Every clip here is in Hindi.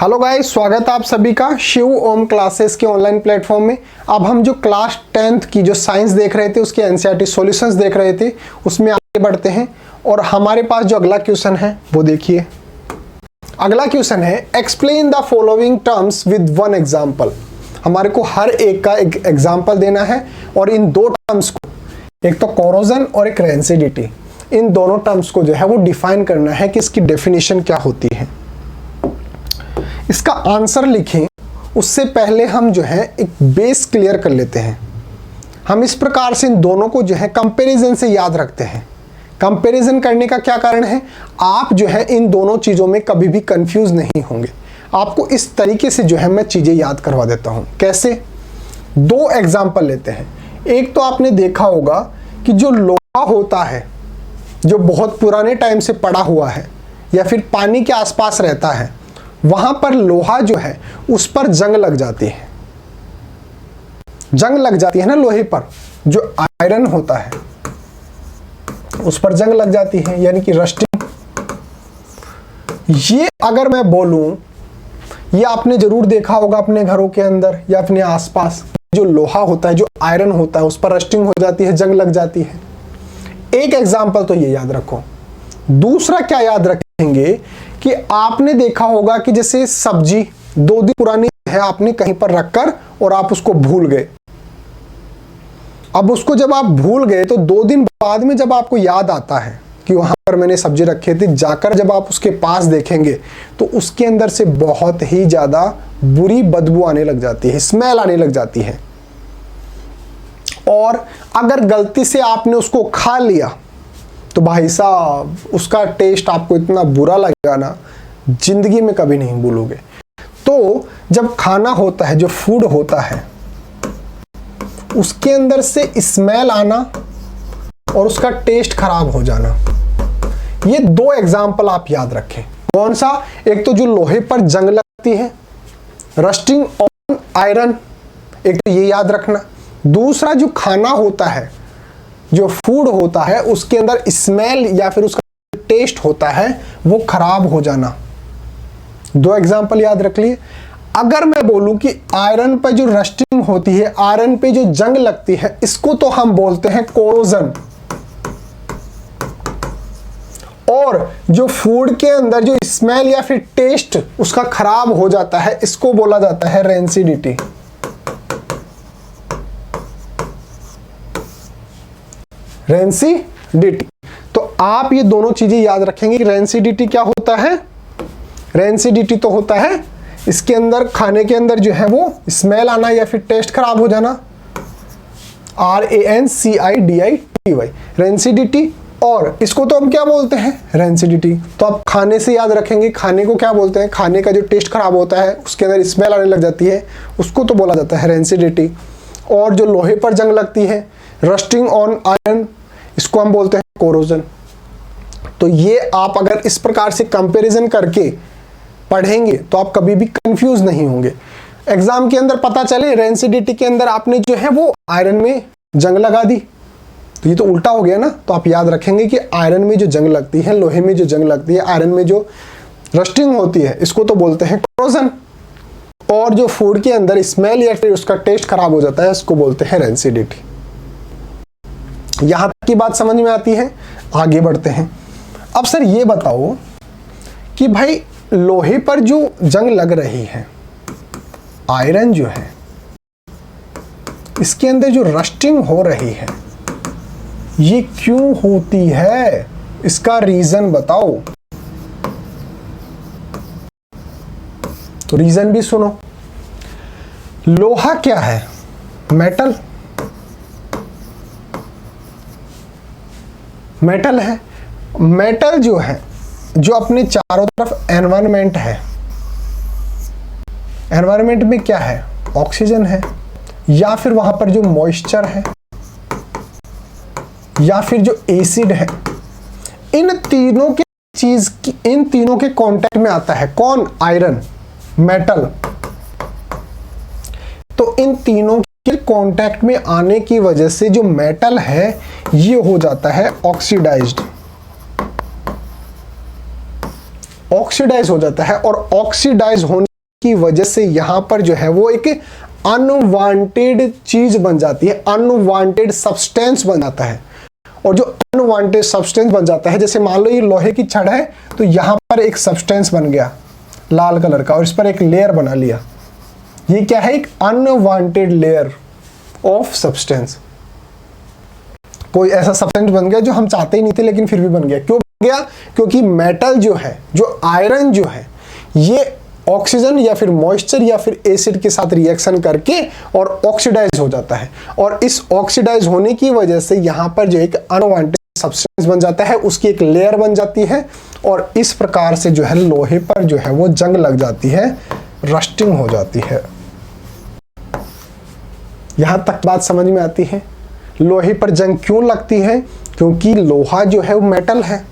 हेलो गाइस, स्वागत है आप सभी का शिव ओम क्लासेस के ऑनलाइन प्लेटफॉर्म में। अब हम जो क्लास 10th की जो साइंस देख रहे थे उसके एनसीईआरटी सॉल्यूशंस देख रहे थे, उसमें आगे बढ़ते हैं। और हमारे पास जो अगला क्वेश्चन है वो देखिए। अगला क्वेश्चन है explain the following terms with one example. हमारे को हर एक का एक एग्जाम्पल देना है और इन दो टर्म्स को, एक तो कोरोजन और एक रेंसिडिटी, इन दोनों टर्म्स को जो है वो डिफाइन करना है कि इसकी डेफिनेशन क्या होती है। इसका आंसर लिखें उससे पहले हम जो है एक बेस क्लियर कर लेते हैं। हम इस प्रकार से इन दोनों को जो है कंपैरिजन से याद रखते हैं। कंपैरिजन करने का क्या कारण है, आप जो है इन दोनों चीज़ों में कभी भी कंफ्यूज नहीं होंगे। आपको इस तरीके से जो है मैं चीज़ें याद करवा देता हूँ। कैसे? दो एग्जाम्पल लेते हैं। एक तो आपने देखा होगा कि जो लोहा होता है, जो बहुत पुराने टाइम से पड़ा हुआ है या फिर पानी के आसपास रहता है, वहां पर लोहा जो है उस पर जंग लग जाती है। जंग लग जाती है ना लोहे पर, जो आयरन होता है उस पर जंग लग जाती है, यानी कि रस्टिंग। ये अगर मैं बोलूं, ये आपने जरूर देखा होगा अपने घरों के अंदर या अपने आसपास, जो लोहा होता है, जो आयरन होता है, उस पर रस्टिंग हो जाती है, जंग लग जाती है। एक एग्जाम्पल तो ये याद रखो। दूसरा क्या याद रखेंगे कि आपने देखा होगा कि जैसे सब्जी 2 दिन पुरानी है, आपने कहीं पर रखकर और आप उसको भूल गए। अब उसको जब आप भूल गए तो 2 दिन बाद में जब आपको याद आता है कि वहां पर मैंने सब्जी रखी थी, जाकर जब आप उसके पास देखेंगे तो उसके अंदर से बहुत ही ज्यादा बुरी बदबू आने लग जाती है, स्मेल आने लग जाती है। और अगर गलती से आपने उसको खा लिया तो भाई साहब उसका टेस्ट आपको इतना बुरा लगेगा ना, जिंदगी में कभी नहीं भूलोगे। तो जब खाना होता है, जो फूड होता है, उसके अंदर से स्मेल आना और उसका टेस्ट खराब हो जाना, ये 2 एग्जाम्पल आप याद रखें। कौन सा? एक तो जो लोहे पर जंग लगती है, रस्टिंग ऑन आयरन, एक तो ये याद रखना। दूसरा जो खाना होता है, जो फूड होता है, उसके अंदर स्मेल या फिर उसका टेस्ट होता है वो खराब हो जाना। 2 एग्जाम्पल याद रख लिए। अगर मैं बोलूं कि आयरन पे जो रस्टिंग होती है, आयरन पे जो जंग लगती है, इसको तो हम बोलते हैं कोरोजन। और जो फूड के अंदर जो स्मेल या फिर टेस्ट उसका खराब हो जाता है, इसको बोला जाता है रेंसिडिटी। रेंसिडिटी। तो आप ये दोनों चीजें याद रखेंगे कि रेंसिडिटी क्या होता है। रेंसिडिटी तो होता है इसके अंदर, खाने के अंदर जो है वो स्मेल आना या फिर टेस्ट खराब हो जाना, RANCIDITY, रेंसिडिटी। और इसको तो हम क्या बोलते हैं, रेंसिडिटी। तो आप खाने से याद रखेंगे, खाने को क्या बोलते हैं, खाने का जो टेस्ट खराब होता है, उसके अंदर स्मेल आने लग जाती है, उसको तो बोला जाता है रेंसिडिटी। और जो लोहे पर जंग लगती है, रस्टिंग ऑन आयरन, इसको हम बोलते हैं कोरोजन। तो ये आप अगर इस प्रकार से कंपैरिजन करके पढ़ेंगे तो आप कभी भी कंफ्यूज नहीं होंगे। एग्जाम के अंदर पता चले रेंसिडिटी के अंदर आपने जो है वो आयरन में जंग लगा दी, तो ये तो उल्टा हो गया ना। तो आप याद रखेंगे कि आयरन में जो जंग लगती है, लोहे में जो जंग लगती है, आयरन में जो रस्टिंग होती है, इसको तो बोलते हैं कोरोजन। और जो फूड के अंदर स्मेल या फिर उसका टेस्ट खराब हो जाता है, इसको बोलते हैं रेंसिडिटी। यहां तक की बात समझ में आती है? आगे बढ़ते हैं। अब सर ये बताओ कि भाई लोहे पर जो जंग लग रही है, आयरन जो है, इसके अंदर जो रस्टिंग हो रही है, ये क्यों होती है? इसका रीजन बताओ। तो रीजन भी सुनो। लोहा क्या है? मेटल। मेटल है। मेटल जो है, जो अपने चारों तरफ एनवायरनमेंट है, एनवायरनमेंट में क्या है, ऑक्सीजन है, या फिर वहां पर जो मॉइस्चर है, या फिर जो एसिड है, इन तीनों के इन तीनों के कांटेक्ट में आता है कौन? Iron, metal. तो इन तीनों के कांटेक्ट में आने की वजह से जो मेटल है ये हो जाता है ऑक्सीडाइज्ड। ऑक्सीडाइज हो जाता है और ऑक्सीडाइज होने की वजह से यहाँ पर जो है वो एक अनवांटेड चीज बन जाती है, अनवांटेड सब्सटेंस बन जाता है। और जो अनवांटेड सब्सटेंस बन जाता है, जैसे मान लो ये लोहे की छड़ है, तो यहाँ पर एक सब्सटेंस बन गया लाल कलर का और इस पर एक लेयर बना लिया। ये क्या है? एक अनवांटेड लेयर ऑफ सब्सटेंस। कोई ऐसा सब्सटेंस बन गया जो हम चाहते ही नहीं थे लेकिन फिर भी बन गया। क्यों बन गया? क्योंकि मेटल जो है, जो आयरन जो है, ये ऑक्सीजन या फिर मॉइस्चर या फिर एसिड के साथ रिएक्शन करके और ऑक्सीडाइज हो जाता है। और इस ऑक्सीडाइज होने की वजह से यहाँ पर जो एक अनवांटेड सब्सटेंस बन जाता है, उसकी एक लेयर बन जाती है और इस प्रकार से जो है लोहे पर जो है वो जंग लग जाती है, रस्टिंग हो जाती है। यहां तक बात समझ में आती है? लोहे पर जंग क्यों लगती है? क्योंकि लोहा जो है वो मेटल है,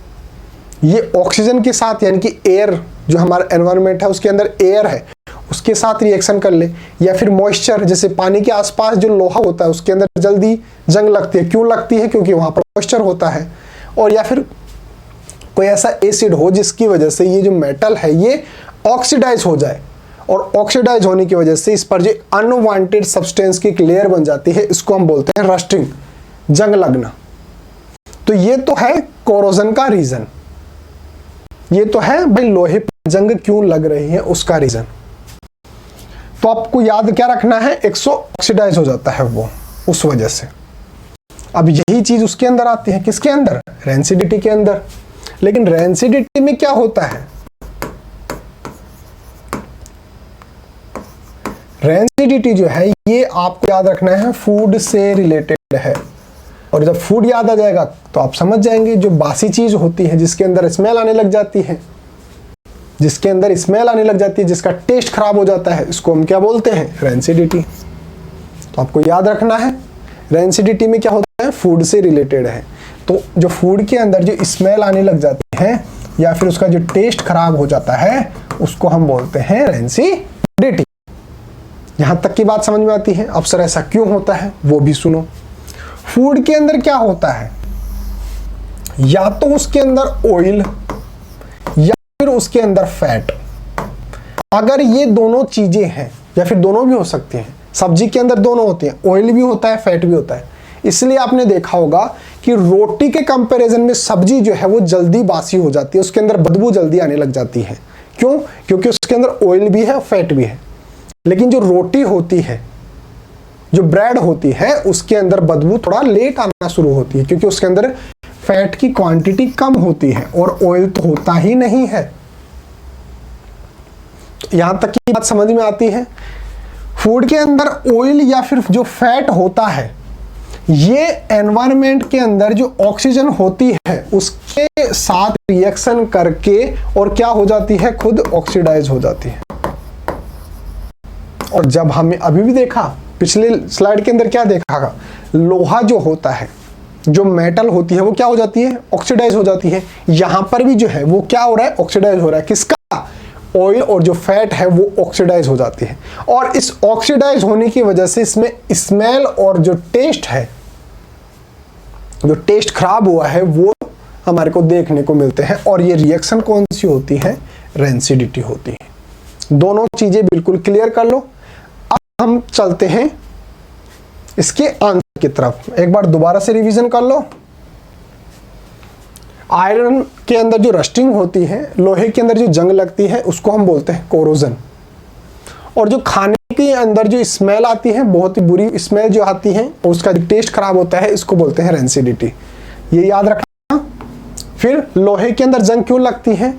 ये ऑक्सीजन के साथ यानी कि एयर जो हमारा एनवायरनमेंट है उसके अंदर एयर है उसके साथ रिएक्शन कर ले, या फिर मॉइस्चर जैसे पानी के आसपास जो लोहा होता है उसके अंदर जल्दी जंग लगती है। क्यों लगती है? क्योंकि वहां पर मॉइस्चर होता है। और या फिर कोई ऐसा एसिड हो जिसकी वजह से ये जो मेटल है ये ऑक्सीडाइज हो जाए, और ऑक्सीडाइज होने की वजह से इस पर जो अनवांटेड सब्सटेंस की एक लेयर बन जाती है, इसको हम बोलते हैं रस्टिंग, जंग लगना। तो ये तो है कोरोजन का रीजन, ये तो है भाई लोहे पर जंग क्यों लग रही है उसका रीजन। तो आपको याद क्या रखना है? ऑक्सीडाइज हो जाता है वो उस वजह से। अब यही चीज उसके अंदर आती है, किसके अंदर? रेंसिडिटी के अंदर। लेकिन रेंसिडिटी में क्या होता है? रेंसिडिटी जो है ये आपको याद रखना है फूड से रिलेटेड है। और जब फूड याद आ जाएगा तो आप समझ जाएंगे, जो बासी चीज होती है जिसके अंदर स्मेल आने लग जाती है, जिसके अंदर स्मेल आने लग जाती है, जिसका टेस्ट खराब हो जाता है, इसको हम क्या बोलते हैं? रेंसिडिटी। तो आपको याद रखना है रेंसिडिटी में क्या होता है? फूड से रिलेटेड है। तो जो फूड के अंदर जो स्मेल आने लग जाती है या फिर उसका जो टेस्ट खराब हो जाता है उसको हम बोलते हैं रेंसिडिटी। यहां तक की बात समझ में आती है? अब सर ऐसा क्यों होता है वो भी सुनो। फूड के अंदर क्या होता है? या तो उसके अंदर ऑयल या फिर उसके अंदर फैट। अगर ये दोनों चीजें हैं, या फिर दोनों भी हो सकती हैं, सब्जी के अंदर दोनों होते हैं, ऑयल भी होता है फैट भी होता है। इसलिए आपने देखा होगा कि रोटी के कंपैरिजन में सब्जी जो है वो जल्दी बासी हो जाती है, उसके अंदर बदबू जल्दी आने लग जाती है। क्यों? क्योंकि उसके अंदर ऑयल भी है फैट भी है। लेकिन जो रोटी होती है, जो ब्रेड होती है, उसके अंदर बदबू थोड़ा लेट आना शुरू होती है, क्योंकि उसके अंदर फैट की क्वांटिटी कम होती है और ऑयल तो होता ही नहीं है। तो यहां तक की बात समझ में आती है? फूड के अंदर ऑयल या फिर जो फैट होता है, ये एनवायरनमेंट के अंदर जो ऑक्सीजन होती है उसके साथ रिएक्शन करके और क्या हो जाती है? खुद ऑक्सीडाइज हो जाती है। और जब हमने अभी भी देखा, पिछले स्लाइड के अंदर क्या देखा? लोहा जो होता है, जो मेटल होती है, वो क्या हो जाती है? ऑक्सीडाइज हो जाती है। यहां पर भी जो है वो क्या हो रहा है? ऑक्सीडाइज हो रहा है। किसका? ऑयल और जो फैट है वो ऑक्सीडाइज हो जाती है। और इस ऑक्सीडाइज होने की वजह से इसमें स्मेल और जो टेस्ट है, जो टेस्ट खराब हुआ है, वो हमारे को देखने को मिलते हैं। और ये रिएक्शन कौन सी होती है? रेंसिडिटी होती है। दोनों चीजें बिल्कुल क्लियर कर लो। अब हम चलते हैं इसके आंसर की तरफ। एक बार दोबारा से रिवीजन कर लो। आयरन के अंदर जो रस्टिंग होती है, लोहे के अंदर जो जंग लगती है, उसको हम बोलते हैं कोरोजन। और जो खाने के अंदर जो स्मेल आती है, बहुत ही बुरी स्मेल जो आती है, उसका जो टेस्ट खराब होता है, इसको बोलते हैं रेंसिडिटी। ये याद रखना। फिर लोहे के अंदर जंग क्यों लगती है?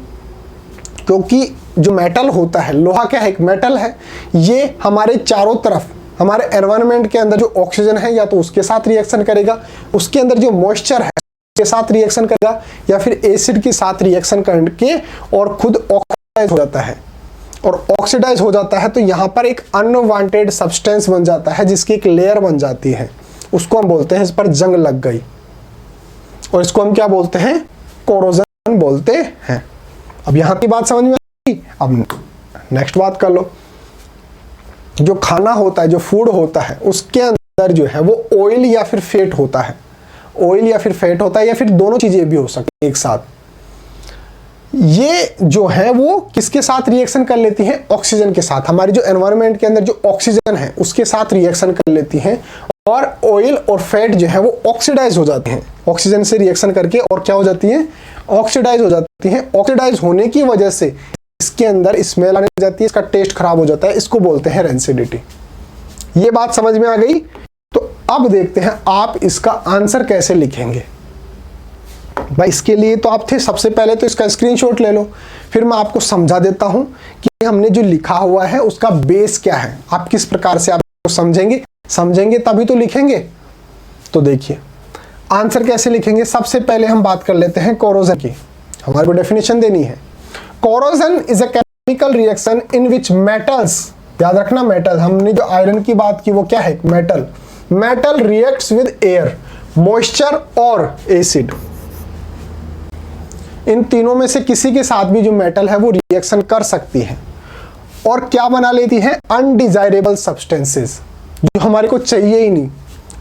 क्योंकि जो मेटल होता है, लोहा क्या है? एक मेटल है। ये हमारे चारों तरफ, हमारे एनवायरनमेंट के अंदर जो ऑक्सीजन है या तो उसके साथ रिएक्शन करेगा, उसके अंदर जो मॉइस्चर है के साथ रिएक्शन करेगा, या फिर एसिड के साथ रिएक्शन करके और खुद ऑक्सीडाइज हो जाता है। और ऑक्सीडाइज हो जाता है तो यहाँ पर एक अनवांटेड सब्सटेंस बन जाता है, जिसकी एक लेयर बन जाती है, उसको हम बोलते हैं इस पर जंग लग गई। और इसको हम क्या बोलते हैं? कोरोजन बोलते हैं। अब यहाँ की बात समझ में आई। अब नेक्स्ट बात कर लो। जो खाना होता है, जो फूड होता है, उसके अंदर जो है वो ऑयल या फिर फैट होता है। ऑयल या फिर फैट होता है, या फिर दोनों चीजें भी हो सकती है एक साथ। ये जो है वो किसके साथ रिएक्शन कर लेती हैं? ऑक्सीजन के साथ। हमारी जो एनवायरनमेंट के अंदर जो ऑक्सीजन है उसके साथ रिएक्शन कर लेती हैं और ऑयल और फैट जो है वो ऑक्सीडाइज हो जाते हैं ऑक्सीजन से रिएक्शन करके, और क्या हो जाती हैं? ऑक्सीडाइज हो जाती हैं। ऑक्सीडाइज होने की वजह से इसके अंदर स्मेल आने लग जाती है, इसका टेस्ट खराब हो जाता है, इसको बोलते हैं रेंसिडिटी। ये बात समझ में आ गई? तो अब देखते हैं आप इसका आंसर कैसे लिखेंगे। भाई इसके लिए तो आप थे, सबसे पहले तो इसका स्क्रीनशॉट ले लो, फिर मैं आपको समझा देता हूं कि हमने जो लिखा हुआ है उसका बेस क्या है, आप किस प्रकार से आप समझेंगे तभी तो लिखेंगे। तो देखिए आंसर कैसे लिखेंगे। सबसे पहले हम बात कर लेते हैं कोरोजन की, हमारे को डेफिनेशन देनी है। Corrosion is a chemical reaction in which metals, याद रखना मेटल, हमने जो आयरन की बात की वो क्या है? Metal reacts with air, moisture और एसिड। इन तीनों में से किसी के साथ भी जो मेटल है वो रिएक्शन कर सकती है और क्या बना लेती है? अनडिजायरेबल सब्सटेंसेस, जो हमारे को चाहिए ही नहीं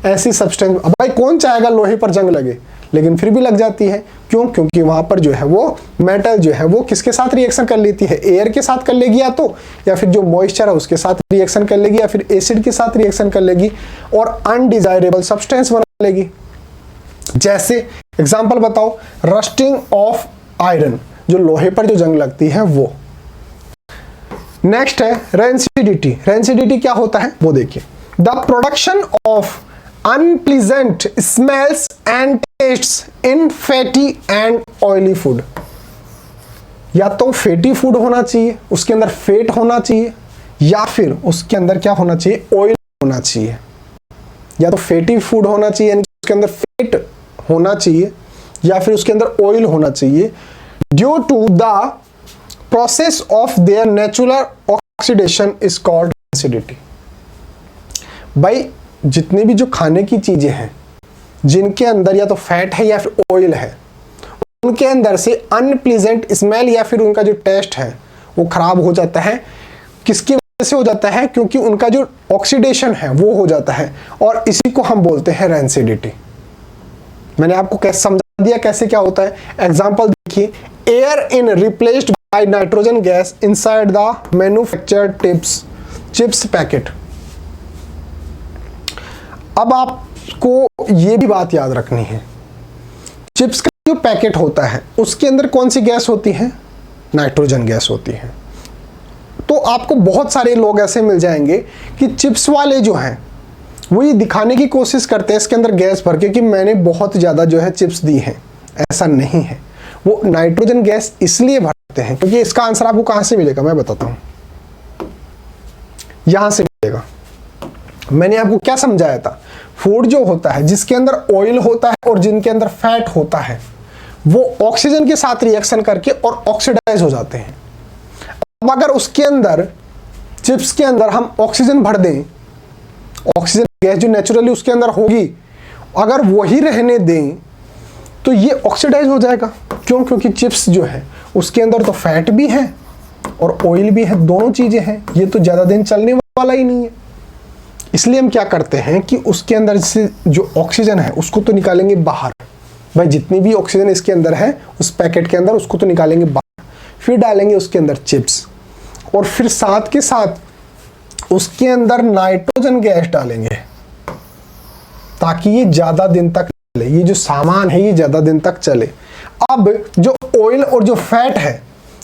ऐसी सब्सटेंस। अब भाई कौन चाहेगा लोहे पर जंग लगे, लेकिन फिर भी लग जाती है। क्यों? क्योंकि वहां पर जो है वो मेटल जो है वो किसके साथ रिएक्शन कर लेती है? एयर के साथ कर लेगी या फिर जो मॉइस्चर है उसके साथ रिएक्शन कर लेगी, या फिर एसिड के साथ रिएक्शन कर लेगी और अनडिजायरेबल सब्सटेंस बना लेगी। जैसे एग्जांपल बताओ, रस्टिंग ऑफ आयरन, जो लोहे पर जो जंग लगती है वो। नेक्स्ट है रेंसिडिटी। रेंसिडिटी क्या होता है वो देखिए, the production of unpleasant smells and tests in fatty and oily food. या तो फैटी फूड होना चाहिए, उसके अंदर फैट होना चाहिए, या फिर उसके अंदर क्या होना चाहिए? ऑयल होना चाहिए। या तो फैटी फूड होना चाहिए यानी उसके अंदर फैट होना चाहिए, या फिर उसके अंदर ऑयल होना चाहिए, due to the process of their natural oxidation is called rancidity. भाई जितनी भी जो खाने की चीजें हैं जिनके अंदर या तो फैट है या फिर ऑयल है, उनके अंदर से अनप्लीजेंट स्मेल या फिर उनका जो टेस्ट है वो खराब हो जाता है। किसकी वजह से हो जाता है? क्योंकि उनका जो ऑक्सीडेशन है वो हो जाता है, और इसी को हम बोलते हैं रेंसिडिटी। मैंने आपको कैसे समझा दिया कैसे क्या होता है। एग्जांपल देखिए, air in replaced by nitrogen gas inside the manufactured chips packet. अब आपको ये भी बात याद रखनी है, चिप्स का जो पैकेट होता है उसके अंदर कौन सी गैस होती है? नाइट्रोजन गैस होती है। तो आपको बहुत सारे लोग ऐसे मिल जाएंगे कि चिप्स वाले जो हैं वो ये दिखाने की कोशिश करते हैं इसके अंदर गैस भर के कि मैंने बहुत ज़्यादा जो है चिप्स दी हैं। ऐसा नहीं है, वो नाइट्रोजन गैस इसलिए भरते हैं क्योंकि इसका आंसर आपको कहाँ से मिलेगा मैं बताता हूँ, यहाँ से मिलेगा। मैंने आपको क्या समझाया था, फूड जो होता है जिसके अंदर ऑयल होता है और जिनके अंदर फैट होता है वो ऑक्सीजन के साथ रिएक्शन करके और ऑक्सीडाइज हो जाते हैं। अब अगर उसके अंदर चिप्स के अंदर हम ऑक्सीजन भर दें, ऑक्सीजन गैस जो नेचुरली उसके अंदर होगी अगर वही रहने दें तो ये ऑक्सीडाइज हो जाएगा। क्यों? क्योंकि चिप्स जो है उसके अंदर तो फैट भी है और ऑयल भी है, दोनों चीजें हैं, ये तो ज्यादा दिन चलने वाला ही नहीं है। इसलिए हम क्या करते हैं कि उसके अंदर से जो ऑक्सीजन है उसको तो निकालेंगे बाहर। भाई जितनी भी ऑक्सीजन इसके अंदर है उस पैकेट के अंदर उसको तो निकालेंगे बाहर, फिर डालेंगे उसके अंदर चिप्स, और फिर साथ के साथ उसके अंदर नाइट्रोजन गैस डालेंगे ताकि ये ज्यादा दिन तक चले, ये जो सामान है ये ज्यादा दिन तक चले। अब जो ऑयल और जो फैट है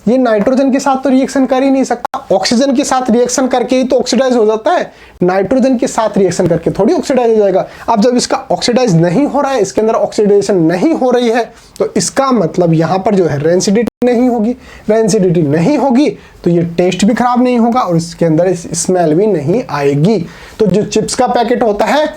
ये नाइट्रोजन के साथ तो रिएक्शन कर ही नहीं सकता, ऑक्सीजन के साथ रिएक्शन करके ही तो ऑक्सीडाइज हो जाता है, नाइट्रोजन के साथ रिएक्शन करके थोड़ी ऑक्सीडाइज हो जाएगा। अब जब इसका ऑक्सीडाइज नहीं हो रहा है, इसके अंदर ऑक्सीडेशन नहीं हो रही है, तो इसका मतलब यहाँ पर जो है रेंसिडिटी नहीं होगी। रेंसिडिटी नहीं होगी तो ये टेस्ट भी खराब नहीं होगा और इसके अंदर स्मेल भी नहीं आएगी। तो जो चिप्स का पैकेट होता है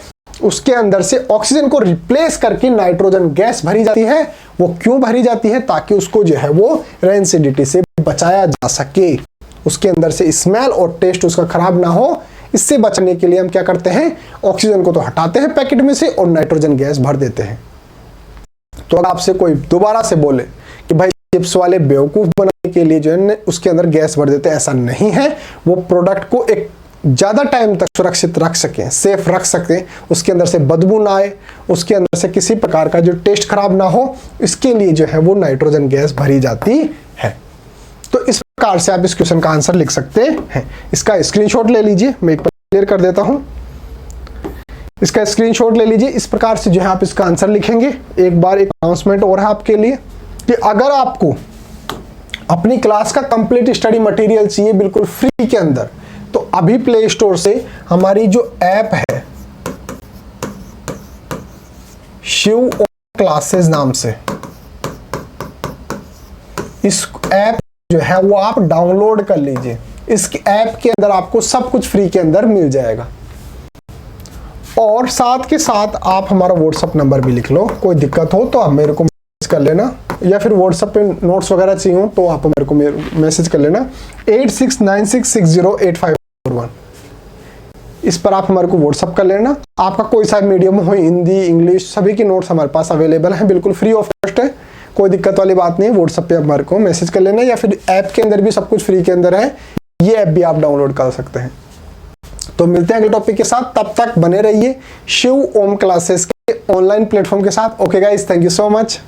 उसके अंदर से ऑक्सीजन को रिप्लेस करके नाइट्रोजन गैस भरी जाती है। वो क्यों भरी जाती है? ताकि उसको जो है वो रेंसिडिटी से बचाया जा सके, उसके अंदर से स्मेल और टेस्ट उसका खराब ना हो। इससे बचने के लिए हम क्या करते हैं, ऑक्सीजन को तो हटाते हैं पैकेट में से और नाइट्रोजन गैस भर देते हैं। तो अगर आपसे कोई दोबारा से बोले कि भाई चिप्स वाले बेवकूफ बनाने के लिए जो है उसके अंदर गैस भर देते हैं, ऐसा नहीं है। वो प्रोडक्ट को एक ज़्यादा टाइम तक सुरक्षित रख सकें, सेफ रख सकें, उसके अंदर से बदबू ना आए, उसके अंदर से किसी प्रकार का जो टेस्ट खराब ना हो, इसके लिए जो है वो नाइट्रोजन गैस भरी जाती है। तो इस प्रकार से आप इस क्वेश्चन का आंसर लिख सकते हैं। इसका स्क्रीनशॉट ले लीजिए, मैं एक बार क्लियर कर देता हूं। इसका स्क्रीनशॉट ले लीजिए। इस प्रकार से जो है आप इसका आंसर लिखेंगे। एक बार एक अनाउंसमेंट और है आपके लिए कि अगर आपको अपनी क्लास का कंप्लीट स्टडी मटेरियल चाहिए बिल्कुल फ्री के अंदर, तो अभी प्ले स्टोर से हमारी जो ऐप है शिव ओम क्लासेस नाम से, इस ऐप जो है वो आप डाउनलोड कर लीजिए। इस ऐप के अंदर आपको सब कुछ फ्री के अंदर मिल जाएगा। और साथ के साथ आप हमारा व्हाट्सअप नंबर भी लिख लो, कोई दिक्कत हो तो आप मेरे को मैसेज कर लेना, या फिर व्हाट्सएप पे नोट्स वगैरह चाहिए हो तो आप मेरे को मैसेज कर लेना 8696608541। इस पर आप हमारे को व्हाट्सअप कर लेना। आपका कोई सा मीडियम हो, हिंदी इंग्लिश, सभी के नोट्स हमारे पास अवेलेबल हैं, बिल्कुल फ्री ऑफ कॉस्ट है, कोई दिक्कत वाली बात नहीं है। व्हाट्सएप पे हमारे को मैसेज कर लेना, या फिर ऐप के अंदर भी सब कुछ फ्री के अंदर है, ये ऐप भी आप डाउनलोड कर सकते हैं। तो मिलते हैं अगले टॉपिक के साथ, तब तक बने रहिए शिव ओम क्लासेस के ऑनलाइन प्लेटफॉर्म के साथ। Okay guys, thank you so much.